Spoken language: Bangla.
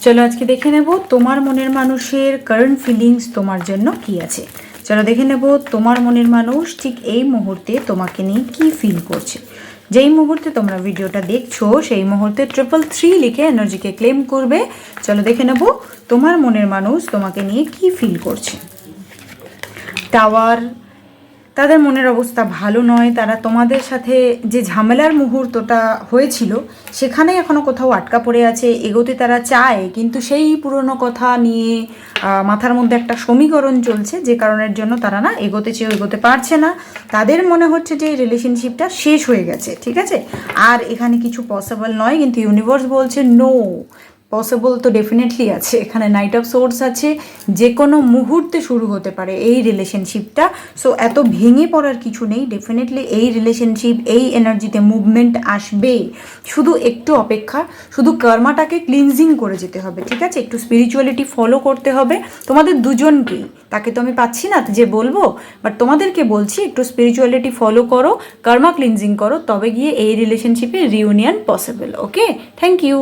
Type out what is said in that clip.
চলো আজকে দেখে নেব তোমার মনের মানুষের কারেন্ট ফিলিংস তোমার জন্য কি আছে। চলো দেখে নেব তোমার মনের মানুষ ঠিক এই মুহূর্তে তোমাকে নিয়ে কি ফিল করছে। যেই মুহূর্তে তোমরা ভিডিওটা দেখছো সেই মুহূর্তে 333 লিখে এনার্জিকে ক্লেম করবে। চলো দেখে নেব তোমার মনের মানুষ তোমাকে নিয়ে কি ফিল করছে। টাওয়ার, তাদের মনের অবস্থা ভালো নয়। তারা তোমাদের সাথে যে ঝামেলার মুহূর্তটা হয়েছিল সেখানেই এখনও কোথাও আটকা পড়ে আছে। এগোতে তারা চায় কিন্তু সেই পুরনো কথা নিয়ে মাথার মধ্যে একটা সমীকরণ চলছে, যে কারণের জন্য তারা না এগোতে চেয়েও এগোতে পারছে না। তাদের মনে হচ্ছে যে এই রিলেশনশিপটা শেষ হয়ে গেছে, ঠিক আছে, আর এখানে কিছু পসিবল নয়। কিন্তু ইউনিভার্স বলছে নো, পসিবল তো ডেফিনেটলি আছে। এখানে নাইট অফ সোর্স আছে, যে কোনো মুহূর্তে শুরু হতে পারে এই রিলেশনশিপটা। সো এত ভেঙে পড়ার কিছু নেই, ডেফিনেটলি এই রিলেশনশিপ এই এনার্জিতে মুভমেন্ট আসবে। শুধু একটু অপেক্ষা, শুধু কর্মাটাকে ক্লিনজিং করে যেতে হবে, ঠিক আছে, একটু স্পিরিচুয়ালিটি ফলো করতে হবে তোমাদের দুজনকেই। তাকে তো আমি পাচ্ছি না যে বলবো, বাট তোমাদেরকে বলছি একটু স্পিরিচুয়ালিটি ফলো করো, কর্মা ক্লিনজিং করো, তবে গিয়ে এই রিলেশনশিপে reunion possible. Okay, thank you.